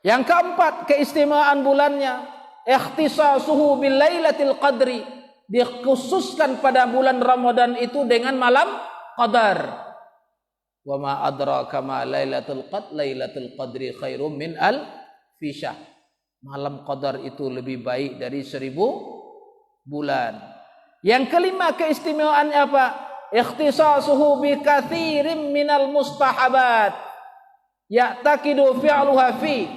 Yang keempat, keistimewaan bulannya ikhtisasuhu bil lailatul qadri, dikhususkan pada bulan Ramadan itu dengan malam Qadar. Wa ma adraka ma lailatul qadri khairum min alfi syahr. Malam Qadar itu lebih baik dari 1000 bulan. Yang kelima keistimewaannya apa? Ikhtisasuhu bi katsirin minal mustahabat ya'taqidu fi'luha fi.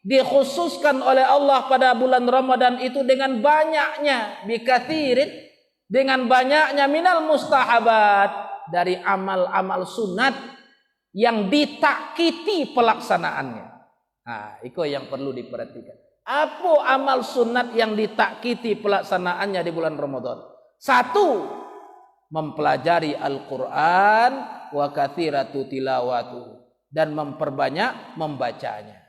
Dikhususkan oleh Allah pada bulan Ramadan itu dengan banyaknya bi katsirin, dengan banyaknya minal mustahabat, dari amal-amal sunat yang ditakkiti pelaksanaannya. Nah, itu yang perlu diperhatikan. Apa amal sunat yang ditakkiti pelaksanaannya di bulan Ramadan? 1, mempelajari Al-Quran wa katsiratu tilawatu, dan memperbanyak membacanya.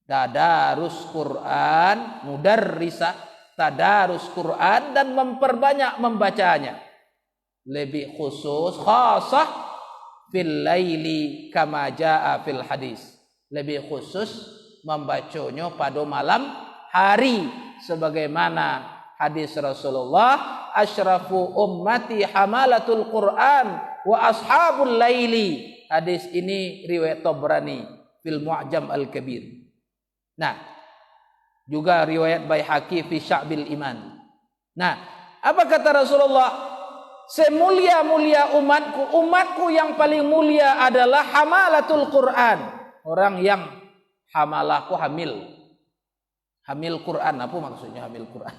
Tadarus Quran, mudarrisah tadarus Quran, dan memperbanyak membacanya. Lebih khusus khasah fil laili kama jaa fil hadis. Lebih khusus membacanya pada malam hari sebagaimana hadis Rasulullah, asyrafu ummati hamalatul Quran wa ashabul laili. Hadis ini riwayat Tabrani fil Mu'jam al-Kabir. Nah, juga riwayat Baihaqi fi Sya'bil Iman. Nah, apa kata Rasulullah? Semulia-mulia umatku yang paling mulia adalah hamalatul Quran. Orang yang hamalah, hamil Quran. Apa maksudnya hamil Quran?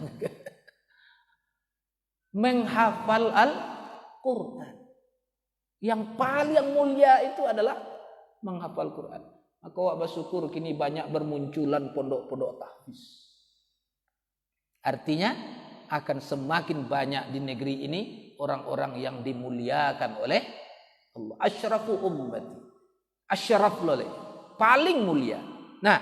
Menghafal Al-Quran. Yang paling mulia itu adalah menghafal Quran. Maka wak bersyukur kini banyak bermunculan pondok-pondok tahfiz. Artinya akan semakin banyak di negeri ini orang-orang yang dimuliakan oleh Allah. Asyrafu ummati. Asyraf loleh. Paling mulia. Nah,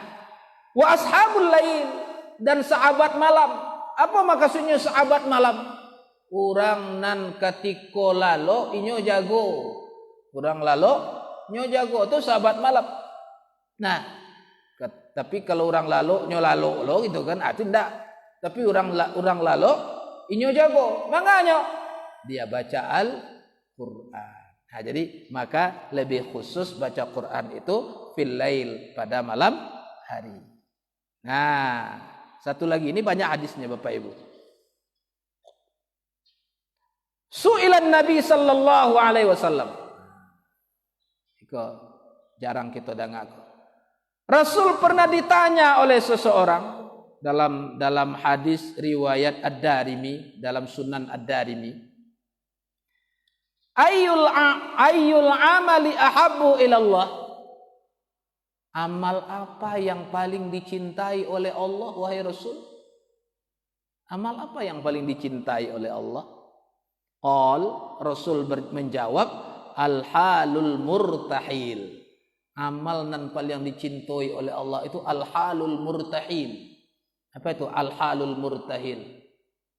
wa ashabul lail, dan sahabat malam. Apa maksudnya sahabat malam? Orang nan ketika lalo inyo jago. Orang lalo inyo jago itu sahabat malam. Nah, tapi kalau orang lalo inyo lalo lo gitu kan, itu enggak. Tapi orang lalo inyo jago. Makanya dia baca Al-Quran. Nah, jadi maka lebih khusus baca Quran itu fil lail, pada malam hari. Nah, satu lagi, ini banyak hadisnya Bapak Ibu. Su'ilan Nabi sallallahu alaihi wasallam. Iko jarang kita dengar. Rasul pernah ditanya oleh seseorang dalam hadis riwayat Ad-Darimi, dalam Sunan Ad-Darimi. Ayyul amali ahabbu ilallah. Amal apa yang paling dicintai oleh Allah, wahai Rasul? Amal apa yang paling dicintai oleh Allah? Rasul menjawab, al-halul murtahil. Amal nan paling dicintai oleh Allah itu al-halul murtahil. Apa itu al-halul murtahil?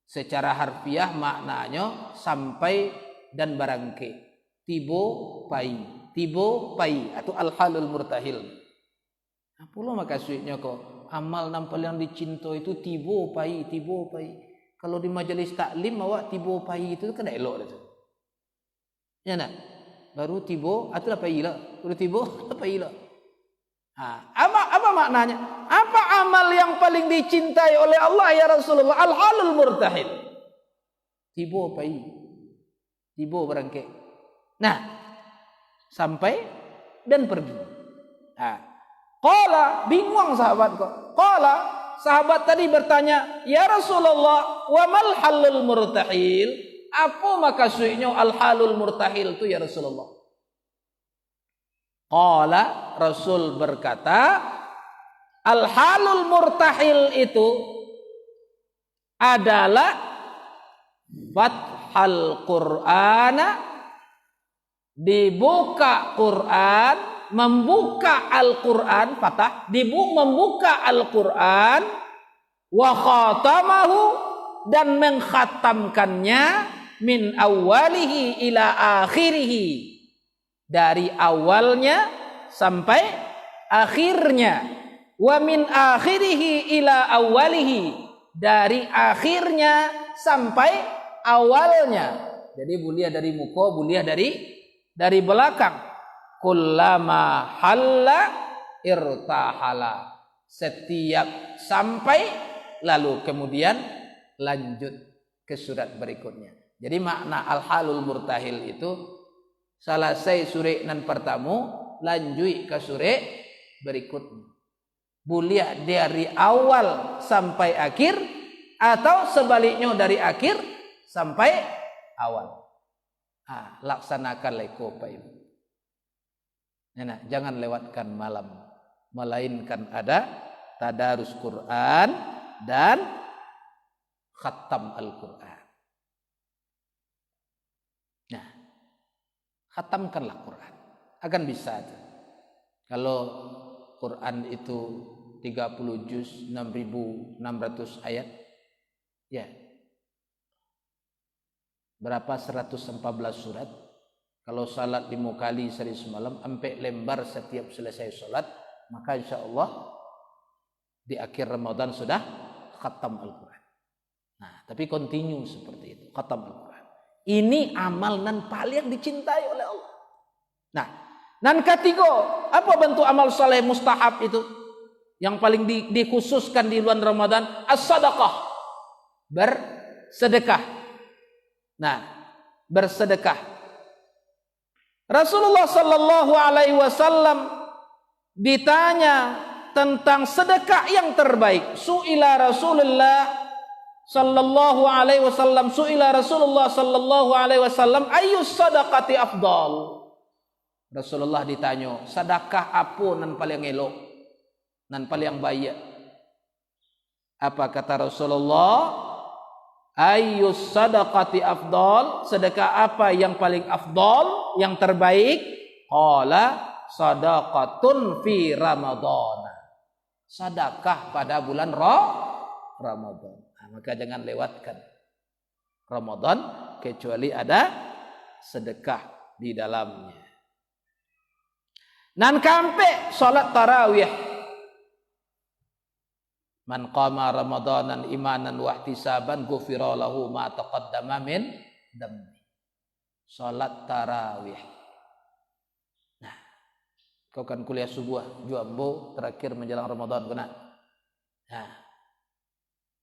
Secara harfiah maknanya sampai dan barangke. Tibo pai atau al-halul murtahil. Apa lo maksudnya kok? Amal nan paling dicintai itu tibo pai. Kalau di majelis taklim awak tibo pai itu kan elok itu. Ya nak? Baru tibo atau apa ila? Baru tibo apa ila? Apa maknanya? Apa amal yang paling dicintai oleh Allah ya Rasulullah? Al-halul murtahil. Tibo pai. Tibo berangke. Nah, sampai dan pergi. Qala, bingung sahabat kok. Qala, sahabat tadi bertanya, "Ya Rasulullah, wa mal halul murtahil?" Apa maksudnya al-halul murtahil itu ya Rasulullah? Qala, Rasul berkata, al-halul murtahil itu adalah fathal Qur'ana, dibuka Quran, membuka Al-Quran, fatah, membuka Al-Quran, wa khatamahu, dan mengkhatamkannya, min awalihi ila akhirihi, dari awalnya sampai akhirnya, wa min akhirihi ila awalihi, dari akhirnya sampai awalnya. Jadi bulia dari muka, bulia dari belakang. Kullama halla irtahala. Setiap sampai lalu kemudian lanjut ke surat berikutnya. Jadi makna al-halul murtahil itu selesai suri nan pertama lanjut ke suri berikutnya. Bulia dari awal sampai akhir atau sebaliknya dari akhir sampai awal. Laksanakan leko Pak Ibu. Nah, jangan lewatkan malam, melainkan ada tadarus Quran dan khatam Al-Quran. Nah, khatamkanlah Quran. Akan bisa. Kalau Quran itu 30 juz, 6.600 ayat. Ya. Berapa? 114 surat. Kalau salat 5 kali sehari semalam, sampai lembar setiap selesai salat, maka insya Allah di akhir Ramadan sudah khatam Al-Quran. Nah, tapi continue seperti itu, khatam Al-Quran. Ini amal nan paling dicintai oleh Allah. Nah, nan ketiga, apa bentuk amal saleh mustahab itu? Yang paling dikhususkan di bulan Ramadan, as-sadaqah. Bersedekah. Nah, bersedekah. Rasulullah sallallahu alaihi wasallam ditanya tentang sedekah yang terbaik. Su'ila Rasulullah sallallahu alaihi wasallam ayyus sadaqati afdal. Rasulullah ditanya, sedekah apa nan paling elok, nan paling baik? Apa kata Rasulullah? Ayyus sadaqati afdal, sedekah apa yang paling afdal, yang terbaik? Qala sadaqatun fi Ramadan. Sedekah pada bulan Ramadan. Nah, maka jangan lewatkan Ramadan kecuali ada sedekah di dalamnya. Nan kampe salat tarawih. Man qama ramadanan imanan wa ihtisaban ghufira lahu ma taqaddama min dambi. Salat tarawih. Nah, kau kan kuliah subuh juambo terakhir menjelang Ramadan kena. Nah,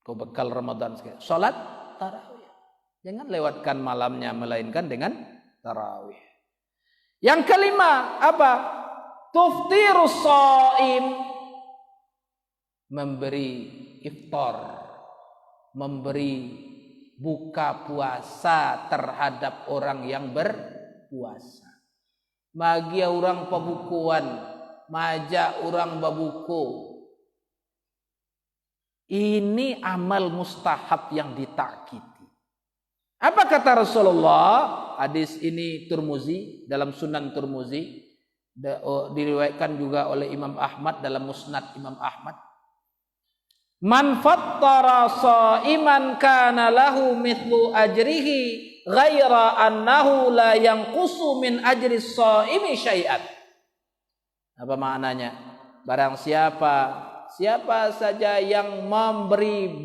kau bekal Ramadan sekali. Salat tarawih. Jangan lewatkan malamnya melainkan dengan tarawih. Yang kelima apa? Tuftirus shaim. Memberi iftar, memberi buka puasa terhadap orang yang berpuasa. Bagi orang pembukuan, majak orang berbuku. Ini amal mustahab yang ditakkiti. Apa kata Rasulullah? Hadis ini Tirmizi, dalam Sunan Tirmizi, diriwayatkan juga oleh Imam Ahmad dalam Musnad Imam Ahmad. Man fattara sha'iman kana lahu mithlu ajrihi ghaira annahu la yanqusu min ajri shaimi syai'an. Apa maknanya? Barang siapa saja yang memberi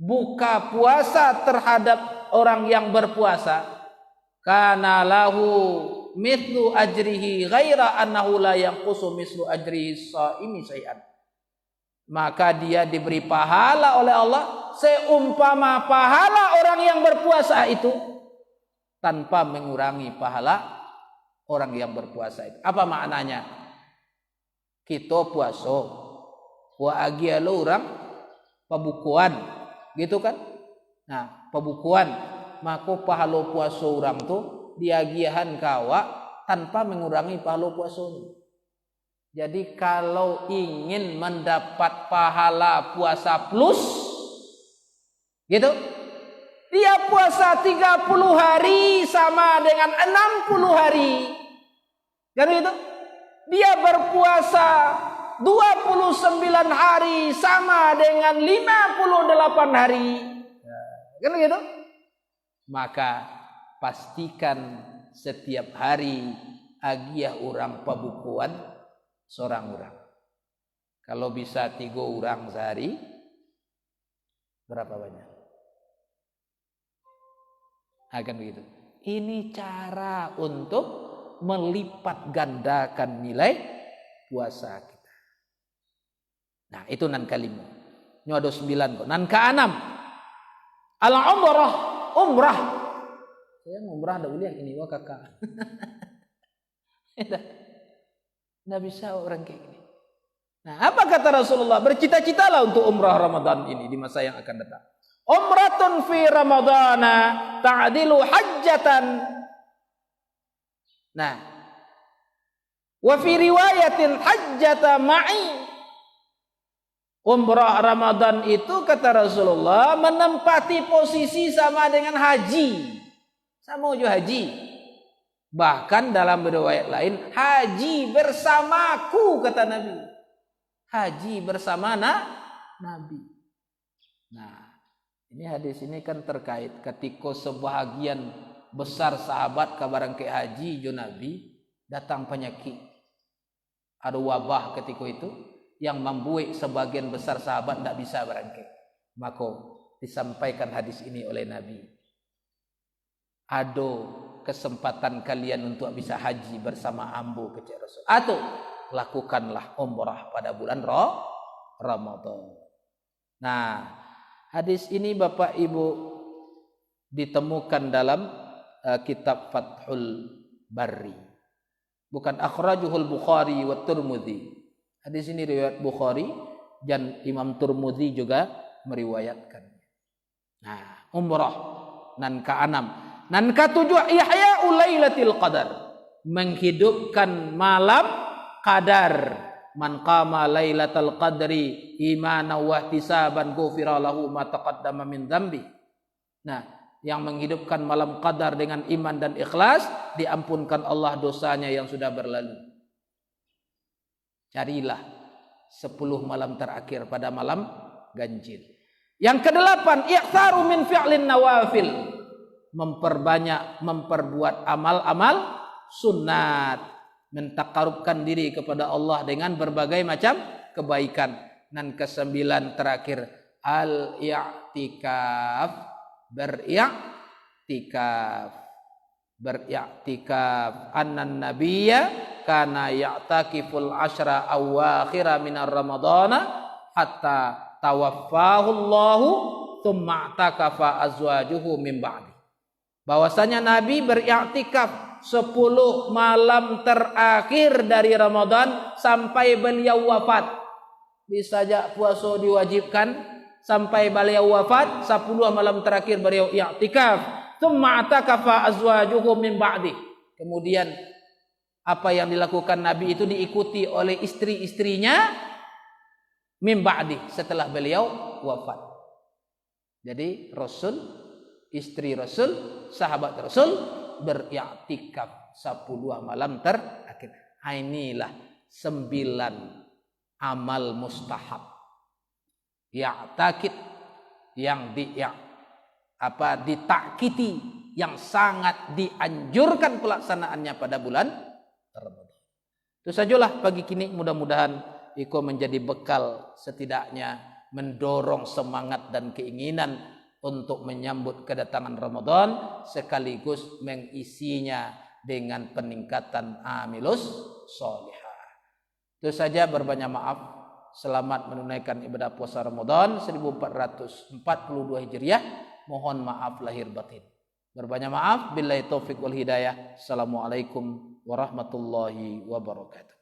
buka puasa terhadap orang yang berpuasa, kana lahu mithlu ajrihi ghaira annahu la yanqusu mithlu ajrihi shaimi syai'an. Maka dia diberi pahala oleh Allah seumpama pahala orang yang berpuasa itu, tanpa mengurangi pahala orang yang berpuasa itu. Apa maknanya? Kita puasa, wa agialo orang pembukuan, gitu kan? Nah, pembukuan, maka pahala puasa orang tu diagiahan kawa tanpa mengurangi pahala puasanya. Jadi kalau ingin mendapat pahala puasa plus, gitu, dia puasa 30 hari sama dengan 60 hari. Kan gitu? Dia berpuasa 29 hari sama dengan 58 hari. Kan gitu? Maka pastikan setiap hari agiah orang pembukuan seorang orang. Kalau bisa 3 orang sehari, Berapa banyak? Akan begitu. Ini cara untuk melipat gandakan nilai puasa kita. Nah, itu nan kalimu. Ini ada 9 kok. Nan ke-6. Umrah. Saya umrah ada uliah ini wah kakak. Nggak bisa orang kayak gini. Nah, apa kata Rasulullah? Bercita-citalah untuk umrah Ramadan ini di masa yang akan datang. Umratun fi Ramadana ta'dilu hajjatan. Nah, wa fi riwayatin hajjata ma'i. Umrah Ramadan itu kata Rasulullah menempati posisi sama dengan haji. Sama juga haji. Bahkan dalam riwayat lain haji bersamaku kata Nabi. Haji bersama Nabi. Nah, ini hadis ini kan terkait ketika sebahagian besar sahabat kabaran ke haji jo Nabi datang penyakit. Ada wabah ketika itu yang membuat sebagian besar sahabat tidak bisa berangkat. Maka disampaikan hadis ini oleh Nabi. Ada kesempatan kalian untuk bisa haji bersama ambu kecil Rasul. Atau lakukanlah umrah pada bulan Ramadan. Nah, hadis ini Bapak Ibu ditemukan dalam kitab Fathul Bari. Bukan akhrajuhul Bukhari wa Tirmidzi. Hadis ini riwayat Bukhari dan Imam Tirmidzi juga meriwayatkan. Nah, umrah nan ke-6. Nan ke-7 ihya'u lailatul qadar. Menghidupkan malam qadar. Man qama lailatul qadri imanan wa ihtisaban ghufira lahu ma taqaddama min dzambi. Nah, yang menghidupkan malam qadar dengan iman dan ikhlas, diampunkan Allah dosanya yang sudah berlalu. Carilah 10 malam terakhir pada malam ganjil. Yang ke-8, iktsaru min fi'lin nawafil. Memperbuat amal-amal sunat, mentaqarrubkan diri kepada Allah dengan berbagai macam kebaikan. Dan ke-9 terakhir, al-i'tikaf, beriktikaf. Annan nabiyya kana ya'takiful asyra awakhira minar ramadana hatta tawaffahu Allahu thumma i'takafa azwajuhu min ba'di. Bahwasanya Nabi beriktikaf 10 malam terakhir dari Ramadan sampai beliau wafat. Bisa saja puasa diwajibkan sampai beliau wafat, 10 malam terakhir beliau i'tikaf. Tsumma atakafa azwajuhu min ba'di. Kemudian apa yang dilakukan Nabi itu diikuti oleh istri-istrinya min ba'di setelah beliau wafat. Jadi Rasul, istri Rasul, sahabat Rasul beriktikaf 10 malam terakhir. Inilah 9 amal mustahab. Ya'takid yang ditakiti, yang sangat dianjurkan pelaksanaannya pada bulan Ramadan. Itu sajalah pagi kini, mudah-mudahan itu menjadi bekal setidaknya mendorong semangat dan keinginan untuk menyambut kedatangan Ramadan sekaligus mengisinya dengan peningkatan amilus sholihah. Itu saja, berbanyak maaf. Selamat menunaikan ibadah puasa Ramadan 1442 Hijriah. Mohon maaf lahir batin. Berbanyak maaf. Billahi taufik wal hidayah. Assalamualaikum warahmatullahi wabarakatuh.